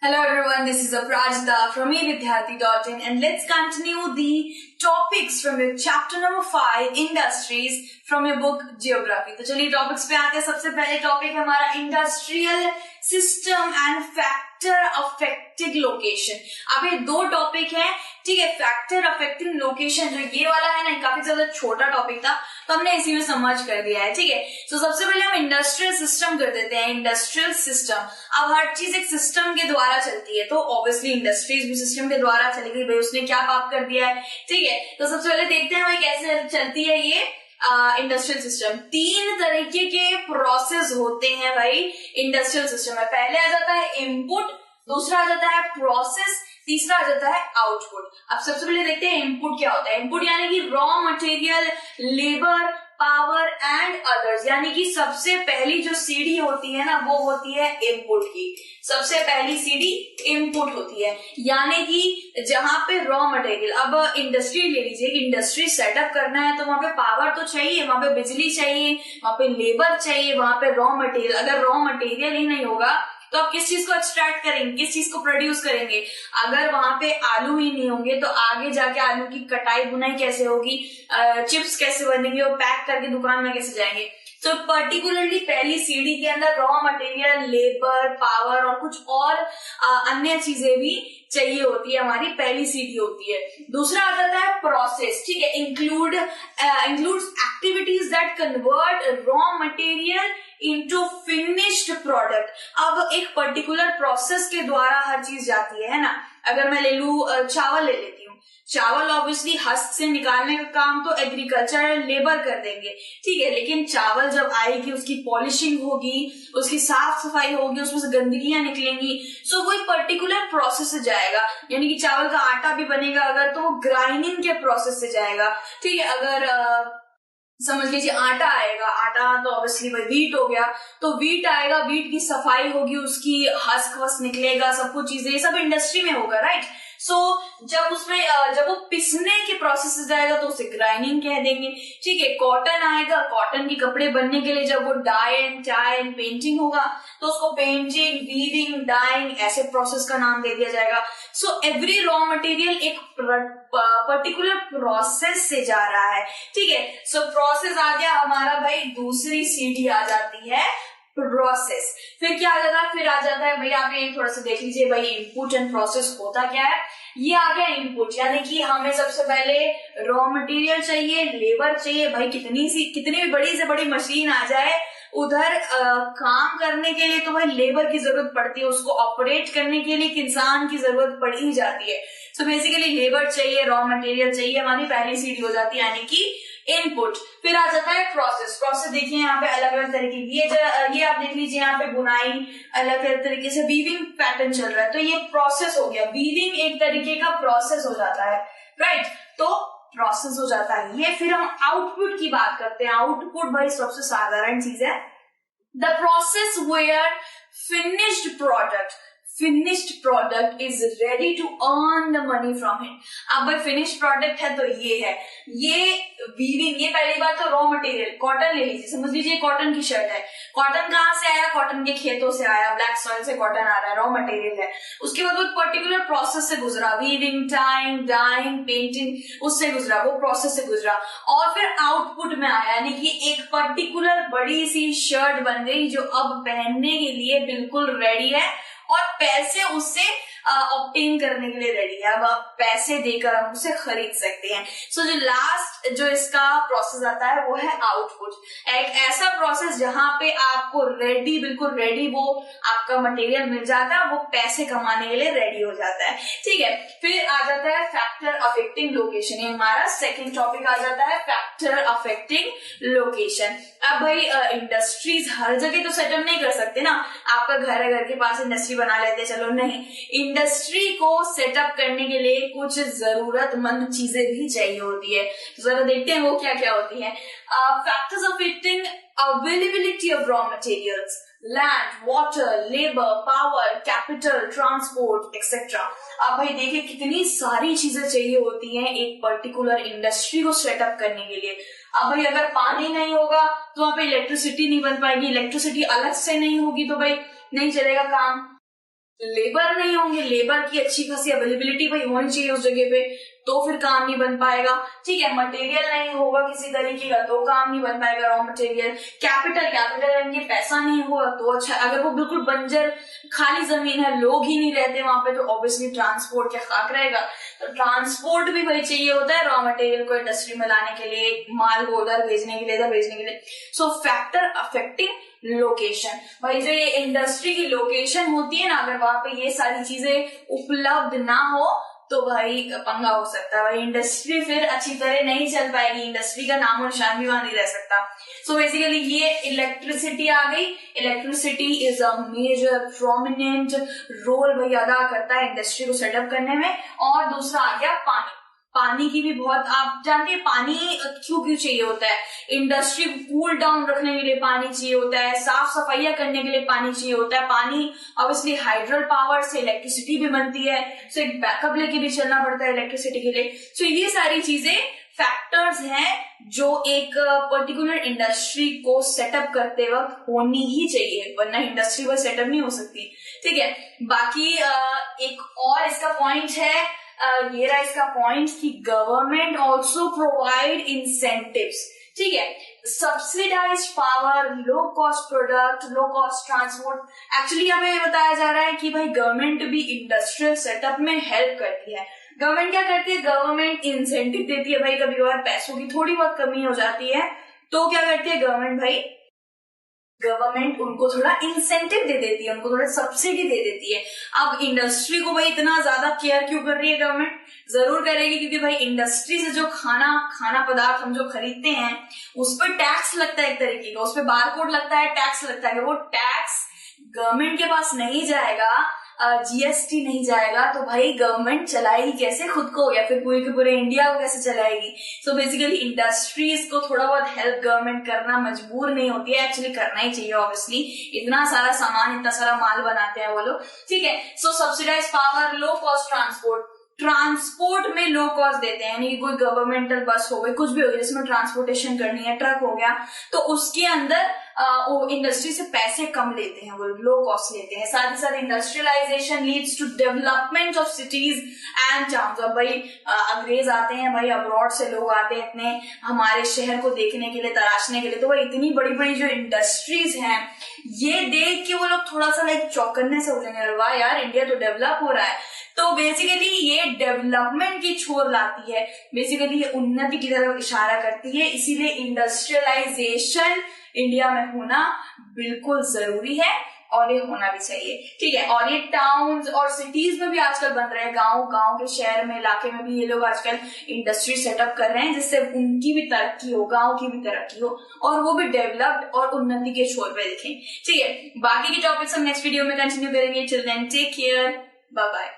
Hello everyone, this is Aprajita from evidyarthi.in and let's continue the topics from your chapter number 5 industries from your book geography. तो चलिए topics पे आते हैं. सबसे पहले topic है हमारा industrial system and factor affecting location. अब ये दो टॉपिक है, ठीक है. फैक्टर अफेक्टिंग लोकेशन जो ये वाला है ना, काफी ज्यादा छोटा टॉपिक था तो हमने इसी में समझ कर दिया है, ठीक है. तो सबसे पहले हम इंडस्ट्रियल सिस्टम कर देते हैं. इंडस्ट्रियल सिस्टम, अब हर चीज एक सिस्टम के द्वारा चलती है तो ऑब्वियसली इंडस्ट्रीज भी सिस्टम के द्वारा चलेगी. भाई उसने क्या पाप कर दिया है, ठीक है. तो सबसे पहले देखते हैं भाई कैसे चलती है ये इंडस्ट्रियल सिस्टम. तीन तरीके के प्रोसेस होते हैं भाई इंडस्ट्रियल सिस्टम में. पहले आ जाता है इनपुट, दूसरा आ जाता है प्रोसेस, तीसरा आ जाता है आउटपुट. अब सबसे पहले देखते हैं इनपुट क्या होता है. इनपुट यानी कि raw material, labour, power and others. यानी कि सबसे पहली जो सीढ़ी होती है ना वो होती है इनपुट की. सबसे पहली सीढ़ी इनपुट होती है, यानी कि जहां पे रॉ मटेरियल, अब इंडस्ट्री ले लीजिए, इंडस्ट्री सेटअप करना है तो वहां पे पावर तो चाहिए, वहां पे बिजली चाहिए, वहां पे लेबर चाहिए, वहां पे रॉ मटेरियल. अगर रॉ मटेरियल ही नहीं होगा तो आप किस चीज को एक्सट्रैक्ट करेंगे, किस चीज को प्रोड्यूस करेंगे. अगर वहां पे आलू ही नहीं होंगे तो आगे जाके आलू की कटाई बुनाई कैसे होगी, चिप्स कैसे बनेंगे और पैक करके दुकान में कैसे जाएंगे. तो पर्टिकुलरली पहली सीढ़ी के अंदर रॉ मटेरियल, लेबर, पावर और कुछ और अन्य चीजें भी चाहिए होती है. हमारी पहली सीढ़ी होती है. दूसरा आ जाता है प्रोसेस, ठीक है. Includes activities that convert raw material into finished product. अब एक पर्टिकुलर प्रोसेस के द्वारा हर चीज जाती है ना. अगर मैं ले लू चावल ले लेती हूँ, चावल ऑब्वियसली हस्क से निकालने का काम तो एग्रीकल्चर लेबर कर देंगे, ठीक है. लेकिन चावल जब आएगी उसकी पॉलिशिंग होगी, उसकी साफ सफाई होगी, उसमें से गंदगियां निकलेंगी, सो वो एक पर्टिकुलर प्रोसेस से जाएगा. यानी कि चावल का आटा भी बनेगा अगर तो वो ग्राइंडिंग के प्रोसेस से जाएगा, ठीक है. अगर समझ लीजिए आटा आएगा, आटा तो ऑब्वियसली भाई व्हीट हो गया, तो व्हीट आएगा, व्हीट की सफाई होगी, उसकी हस्क वस्क निकलेगा, सब कुछ चीजें, ये सब इंडस्ट्री में होगा, राइट. सो जब वो पिसने के प्रोसेस से जाएगा तो उसे ग्राइंडिंग कह देंगे, ठीक है. कॉटन आएगा, कॉटन के कपड़े बनने के लिए जब वो dye and tie and painting होगा तो उसको पेंटिंग, वीविंग, डाइंग ऐसे प्रोसेस का नाम दे दिया जाएगा. सो एवरी रॉ मटेरियल एक पर्टिकुलर प्रोसेस से जा रहा है, ठीक है. सो प्रोसेस आ गया हमारा भाई, दूसरी सीढ़ी आ जाती है प्रोसेस. फिर क्या आ जाता है, फिर आ जाता है भाई, आप ये थोड़ा सा देख लीजिए भाई इनपुट एंड प्रोसेस होता क्या है. ये आ गया इनपुट, यानी कि हमें सबसे पहले रॉ मटेरियल चाहिए, लेबर चाहिए. भाई कितनी भी बड़ी से बड़ी मशीन आ जाए, उधर काम करने के लिए तो भाई लेबर की जरूरत पड़ती है, उसको ऑपरेट करने के लिए एक इंसान की जरूरत पड़ ही जाती है. सो बेसिकली लेबर चाहिए, रॉ मटेरियल चाहिए, हमारी पहली सीढ़ी हो जाती है यानी कि इनपुट. फिर आ जाता है प्रोसेस. प्रोसेस देखिए यहाँ पे अलग अलग तरीके की, ये आप देख लीजिए यहाँ पे बुनाई अलग अलग तरीके से वीविंग पैटर्न चल रहा है तो ये प्रोसेस हो गया. वीविंग एक तरीके का प्रोसेस हो जाता है, राइट. तो प्रोसेस हो जाता है ये. फिर हम आउटपुट की बात करते हैं. आउटपुट भाई सबसे साधारण चीज है. The process where finished product is ready to earn the money from it. अब भाई फिनिश्ड प्रोडक्ट है तो ये वीविंग, ये पहली बात तो रॉ मटेरियल. कॉटन ले लीजिए, समझ लीजिए कॉटन की शर्ट है. कॉटन कहाँ से आया, कॉटन के खेतों से आया, ब्लैक सॉइल से कॉटन आ रहा है, रॉ मटेरियल है. उसके बाद वो पर्टिकुलर प्रोसेस से गुजरा, वीविंग, टाइंग, डाइंग, पेंटिंग, उससे गुजरा, वो प्रोसेस से गुजरा और फिर आउटपुट में आया. यानी कि एक पर्टिकुलर बड़ी सी शर्ट बन गई जो अब पहनने के लिए बिल्कुल रेडी है और पैसे उससे ऑब्टेन करने के लिए रेडी है. अब आप पैसे देकर हम उसे खरीद सकते हैं. सो जो लास्ट जो इसका प्रोसेस आता है वो है आउटपुट. एक ऐसा प्रोसेस जहां पे आपको बिल्कुल रेडी वो आपका मटेरियल मिल जाता है, वो पैसे कमाने के लिए रेडी हो जाता है, ठीक है. फिर आ जाता है फैक्टर अफेक्टिंग लोकेशन. ये हमारा सेकेंड टॉपिक आ जाता है, फैक्टर अफेक्टिंग लोकेशन. अब भाई इंडस्ट्रीज हर जगह तो सेटअप नहीं कर सकते ना. आपका घर है, घर के पास इंडस्ट्री बना लेते, चलो नहीं. इंडस्ट्री को सेटअप करने के लिए कुछ जरूरतमंद चीजें भी चाहिए होती है. तो जरा देखते हैं वो क्या क्या होती है. Factors affecting availability of raw materials, land, water, labour, power, capital, transport etcetera. अब भाई देखिए कितनी सारी चीजें चाहिए होती हैं एक पर्टिकुलर इंडस्ट्री को सेटअप करने के लिए. अब भाई अगर पानी नहीं होगा तो वहां पे इलेक्ट्रिसिटी नहीं बन पाएगी, इलेक्ट्रिसिटी अलग से नहीं होगी तो भाई नहीं चलेगा काम. लेबर नहीं होंगे, लेबर की अच्छी खासी अवेलेबिलिटी भाई होनी चाहिए उस जगह पे, तो फिर काम नहीं बन पाएगा। ठीक है, मटेरियल नहीं होगा किसी तरीके का तो काम नहीं बन पाएगा, रॉ मटेरियल। कैपिटल रहेंगे, पैसा नहीं होगा तो अच्छा। अगर वो बिल्कुल बंजर खाली जमीन है, लोग ही नहीं रहते वहां पे, तो ऑब्वियसली ट्रांसपोर्ट क्या खाक रहेगा। तो ट्रांसपोर्ट भी भाई चाहिए होता है रॉ मटेरियल को इंडस्ट्री में लाने के लिए, माल को उधर भेजने के लिए, इधर भेजने के लिए। सो फैक्टर अफेक्टिंग लोकेशन, भाई जो ये इंडस्ट्री की लोकेशन होती है ना, अगर वहां पे ये सारी चीजें उपलब्ध ना हो तो भाई पंगा हो सकता है, भाई इंडस्ट्री फिर अच्छी तरह नहीं चल पाएगी, इंडस्ट्री का नामो निशान भी वहां नहीं रह सकता। सो बेसिकली ये इलेक्ट्रिसिटी आ गई। Electricity is a major prominent role भाई अदा करता है इंडस्ट्री को सेटअप करने में। और दूसरा आ गया पानी। पानी की भी बहुत, आप जानते हैं पानी क्यों चाहिए होता है। इंडस्ट्री को कूल डाउन रखने के लिए पानी चाहिए होता है, साफ सफाइया करने के लिए पानी चाहिए होता है। पानी ऑब्वियसली हाइड्रल पावर से इलेक्ट्रिसिटी भी बनती है, सो एक बैकअप लेके भी चलना पड़ता है इलेक्ट्रिसिटी के लिए। सो ये सारी चीजें फैक्टर्स हैं जो एक पर्टिकुलर इंडस्ट्री को सेटअप करते वक्त होनी ही चाहिए, वरना इंडस्ट्री वो सेटअप नहीं हो सकती। ठीक है, बाकी एक और इसका पॉइंट है, ये रहा इसका पॉइंट कि गवर्नमेंट ऑल्सो प्रोवाइड इंसेंटिव्स। ठीक है, subsidize power, low cost product, low cost transport. Actually हमें ये बताया जा रहा है कि भाई गवर्नमेंट भी इंडस्ट्रियल सेटअप में हेल्प करती है। गवर्नमेंट क्या करती है, गवर्नमेंट इंसेंटिव देती है। भाई कभी कभार पैसों की थोड़ी बहुत कमी हो जाती है तो क्या करती है गवर्नमेंट, भाई गवर्नमेंट उनको थोड़ा इंसेंटिव दे देती है, उनको थोड़ा सब्सिडी दे देती है। अब इंडस्ट्री को भाई इतना ज्यादा केयर क्यों कर रही है गवर्नमेंट, जरूर करेगी क्योंकि भाई इंडस्ट्री से जो खाना पदार्थ हम जो खरीदते हैं उस पर टैक्स लगता है एक तरीके का, उस पर बारकोड लगता है, टैक्स लगता है। वो टैक्स गवर्नमेंट के पास नहीं जाएगा, जीएसटी नहीं जाएगा तो भाई गवर्नमेंट चलाएगी कैसे खुद को, या फिर पूरे के पूरे इंडिया को कैसे चलाएगी। सो बेसिकली इंडस्ट्रीज को थोड़ा बहुत हेल्प गवर्नमेंट करना मजबूर नहीं होती है, एक्चुअली करना ही चाहिए। ऑब्वियसली इतना सारा सामान, इतना सारा माल बनाते हैं वो लोग। ठीक है, so subsidised power, low cost transport में लो कॉस्ट देते हैं, यानी कि कोई गवर्नमेंटल बस हो गई, कुछ भी हो गया जिसमें ट्रांसपोर्टेशन करनी है, ट्रक हो गया, तो उसके अंदर वो इंडस्ट्री से पैसे कम लेते हैं, वो लो कॉस्ट लेते हैं। साथ ही साथ industrialization leads to development of cities and towns. अब भाई अंग्रेज आते हैं, भाई अब्रॉड से लोग आते हैं इतने हमारे शहर को देखने के लिए, तराशने के लिए, तो भाई इतनी बड़ी बड़ी जो इंडस्ट्रीज हैं ये देख के वो लोग थोड़ा सा लाइक चौकन्ने से उठेंगे, वाह यार इंडिया तो डेवलप हो रहा है। तो बेसिकली ये डेवलपमेंट की छोर लाती है, बेसिकली ये उन्नति की तरफ इशारा करती है। इसीलिए इंडस्ट्रियलाइजेशन इंडिया में होना बिल्कुल जरूरी है और ये होना भी चाहिए। ठीक है, और ये टाउन्स और सिटीज में भी आजकल बन रहे हैं, गांव के शहर में, इलाके में भी ये लोग आजकल इंडस्ट्री सेटअप कर रहे हैं जिससे उनकी भी तरक्की हो, गांव की भी तरक्की हो और वो भी डेवलप्ड और उन्नति के छोर पे दिखें। ठीक है, बाकी के टॉपिक्स हम नेक्स्ट वीडियो में कंटिन्यू करेंगे। Till then take care, bye bye.